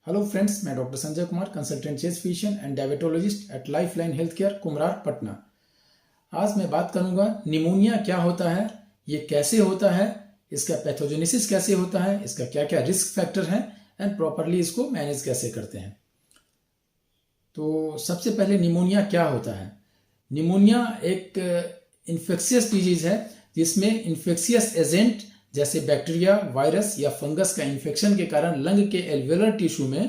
Hello friends, मैं doctor Sanjay Kumar, consultant chest physician and diabetologist at life line health care, Kumhrar, Patna. आज मैं बात करूंगा निमोनिया क्या होता है, ये कैसे होता है, इसका पैथोजेनेसिस कैसे होता है, इसका क्या क्या रिस्क फैक्टर हैं एंड प्रॉपरली इसको मैनेज कैसे करते हैं। तो सबसे पहले निमोनिया क्या होता है। निमोनिया एक इन्फेक्शियस डिजीज है जिसमें इन्फेक्शियस एजेंट जैसे बैक्टीरिया, वायरस या फंगस का इन्फेक्शन के कारण लंग के एल्वेलर टिश्यू में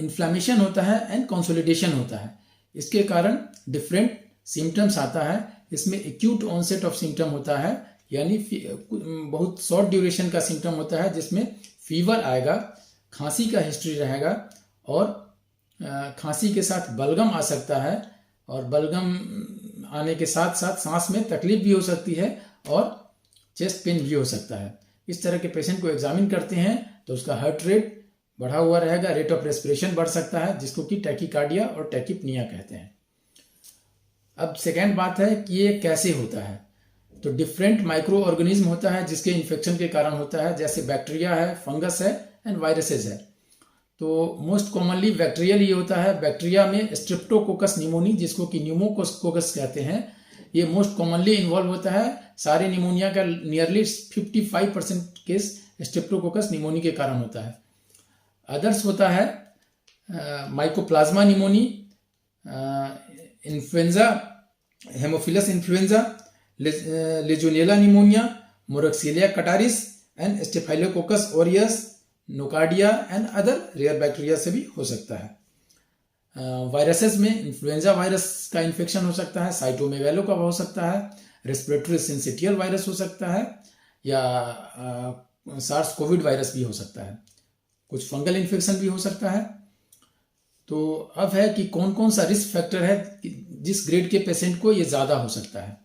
इन्फ्लामेशन होता है एंड कंसोलिडेशन होता है। इसके कारण डिफरेंट सिम्टम्स आता है। इसमें एक्यूट ऑनसेट ऑफ सिम्टम होता है, यानी बहुत शॉर्ट ड्यूरेशन का सिम्टम होता है जिसमें फीवर आएगा, खांसी का हिस्ट्री रहेगा और खांसी के साथ बलगम आ सकता है और बलगम आने के साथ साथ सांस में तकलीफ भी हो सकती है और चेस्ट पेन भी हो सकता है। इस तरह के पेशेंट को एग्जामिन करते हैं तो उसका हार्ट रेट बढ़ा हुआ रहेगा, रेट ऑफ रेस्पिरेशन बढ़ सकता है जिसको कि टैकीकार्डिया और टैकीपनिया कहते हैं। अब सेकेंड बात है कि ये कैसे होता है। तो डिफरेंट माइक्रो ऑर्गेनिज्म होता है जिसके इन्फेक्शन के कारण होता है, जैसे बैक्टीरिया है, फंगस है एंड वायरसेज है। तो मोस्ट कॉमनली बैक्टीरियल ये होता है। बैक्टीरिया में स्ट्रेप्टोकोकस निमोनी, जिसको कि न्यूमोकोकस कहते हैं, ये मोस्ट कॉमनली इन्वॉल्व होता है। सारे निमोनिया का नियरली 55% केस स्ट्रेप्टोकोकस निमोनी के कारण होता है। अदर्स होता है mycoplasma pneumoniae, influenza, haemophilus influenzae, legionella pneumonia, moraxella catarrhalis and staphylococcus aureus, nocardia and other rare bacteria से भी हो सकता है। वायरसेस में इन्फ्लुएंजा वायरस का इन्फेक्शन हो सकता है, साइटोमेगालो का हो सकता है, रेस्पिरेटरी सिंसिटियल वायरस हो सकता है या सार्स कोविड वायरस भी हो सकता है। कुछ फंगल इन्फेक्शन भी हो सकता है। तो अब है कि कौन कौन सा रिस्क फैक्टर है जिस ग्रेड के पेशेंट को ये ज़्यादा हो सकता है।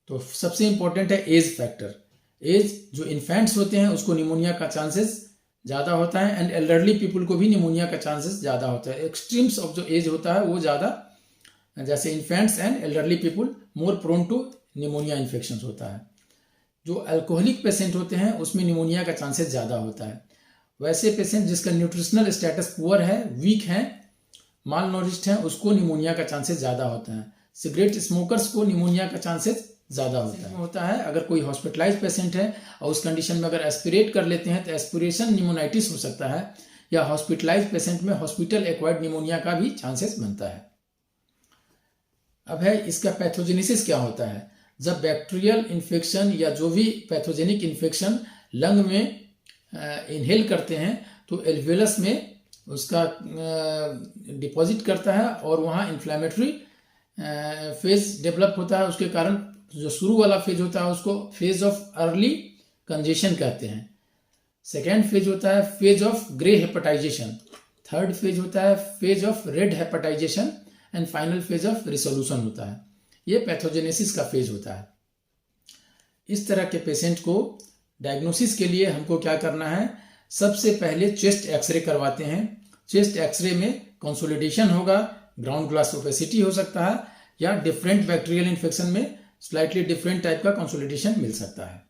तो सबसे इंपॉर्टेंट है एज फैक्टर। एज जो इन्फेंट्स होते हैं उसको निमोनिया का चांसेस ज़्यादा होता है एंड एल्डरली पीपल को भी निमोनिया का चांसेस ज़्यादा होता है। एक्सट्रीम्स ऑफ जो एज होता है वो ज़्यादा, जैसे infants and elderly people more prone to pneumonia infection होता है। जो अल्कोहलिक पेशेंट होते हैं उसमें निमोनिया का चांसेस ज़्यादा होता है। वैसे पेशेंट जिसका न्यूट्रिशनल स्टेटस पुअर है, वीक है, माल नॉरिश्ड है, उसको निमोनिया का चांसेस ज़्यादा होता है। सिगरेट स्मोकर्स को निमोनिया का चांसेस ज़्यादा होता है। अगर कोई हॉस्पिटलाइज पेशेंट है और उस कंडीशन में अगर एस्पिरेट कर लेते हैं तो एस्पिरेशन निमोनाइटिस हो सकता है, या हॉस्पिटलाइज पेशेंट में हॉस्पिटल एक्वायर्ड निमोनिया का भी चांसेस बनता है। अब है इसका पैथोजेनेसिस क्या होता है। जब बैक्टीरियल इन्फेक्शन या जो भी पैथोजेनिक इन्फेक्शन लंग में इनहेल करते हैं तो एल्वेलस में उसका डिपॉजिट करता है और वहाँ इन्फ्लेमेटरी फेज डेवलप होता है। उसके कारण जो शुरू वाला फेज होता है उसको फेज ऑफ अर्ली कंजेशन कहते हैं। सेकेंड फेज होता है phase of grey hepatization. Third phase होता है phase of red hepatization and final phase of resolution होता है। ये पैथोजेनेसिस का फेज होता है। इस तरह के पेशेंट को डायग्नोसिस के लिए हमको क्या करना है, सबसे पहले चेस्ट एक्सरे करवाते हैं। चेस्ट एक्सरे में कंसोलिडेशन होगा, ग्राउंड ग्लास ओपेसिटी हो सकता है या डिफरेंट बैक्टीरियल इन्फेक्शन में स्लाइटली डिफरेंट टाइप का कंसोलिडेशन मिल सकता है।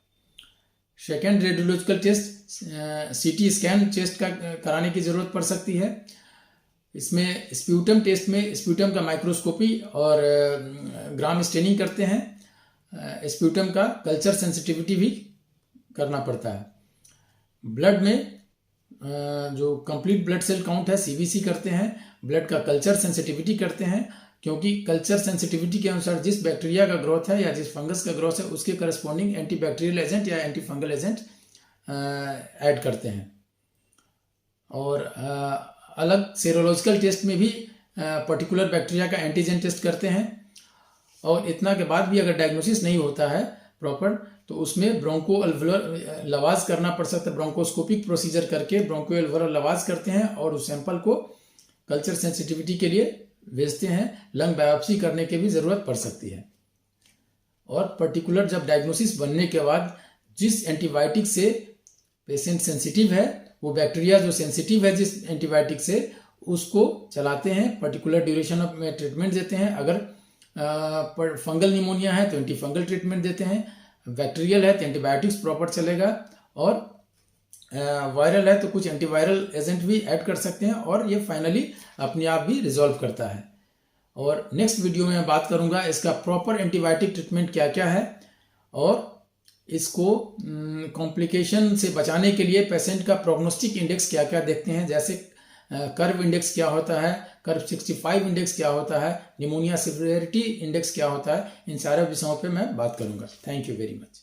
Second radiological test, CT scan chest का कराने की जरूरत पड़ सकती है। इसमें स्प्यूटम टेस्ट में स्प्यूटम का माइक्रोस्कोपी और ग्राम स्टेनिंग करते हैं। स्प्यूटम का कल्चर सेंसिटिविटी भी करना पड़ता है। ब्लड में जो कंप्लीट ब्लड सेल काउंट है सीबीसी करते हैं। ब्लड का कल्चर सेंसिटिविटी करते हैं, क्योंकि कल्चर सेंसिटिविटी के अनुसार जिस बैक्टीरिया का ग्रोथ है या जिस फंगस का ग्रोथ है उसके करस्पॉन्डिंग एंटीबैक्टीरियल एजेंट या एंटी फंगल एजेंट ऐड करते हैं। और अलग सेरोलॉजिकल टेस्ट में भी पर्टिकुलर बैक्टीरिया का एंटीजन टेस्ट करते हैं। और इतना के बाद भी अगर डायग्नोसिस नहीं होता है प्रॉपर तो उसमें ब्रोंको अल्वुलर लवाज करना पड़ सकता है। ब्रोंकोस्कोपिक प्रोसीजर करके ब्रोंको अल्वुलर लवाज करते हैं और उस सैंपल को कल्चर सेंसिटिविटी के लिए भेजते हैं। लंग बायोप्सी करने की भी ज़रूरत पड़ सकती है। और पर्टिकुलर जब डायग्नोसिस बनने के बाद जिस एंटीबायोटिक से पेशेंट सेंसिटिव है, वो बैक्टीरिया जो सेंसिटिव है जिस एंटीबायोटिक से, उसको चलाते हैं। पर्टिकुलर ड्यूरेशन ऑफ में ट्रीटमेंट देते हैं। अगर फंगल निमोनिया है तो एंटी फंगल ट्रीटमेंट देते हैं। बैक्टीरियल है तो एंटीबायोटिक्स प्रॉपर चलेगा। और वायरल है तो कुछ एंटीवायरल एजेंट भी ऐड कर सकते हैं और ये फाइनली अपने आप भी रिजॉल्व करता है। और नेक्स्ट वीडियो में मैं बात करूंगा इसका प्रॉपर एंटीबायोटिक ट्रीटमेंट क्या क्या है और इसको कॉम्प्लिकेशन से बचाने के लिए पेशेंट का प्रोग्नोस्टिक इंडेक्स क्या क्या देखते हैं, जैसे कर्व इंडेक्स क्या होता है, कर्व 65 इंडेक्स क्या होता है, निमोनिया सिवियरिटी इंडेक्स क्या होता है, इन सारे विषयों पे मैं बात करूंगा। Thank you very much.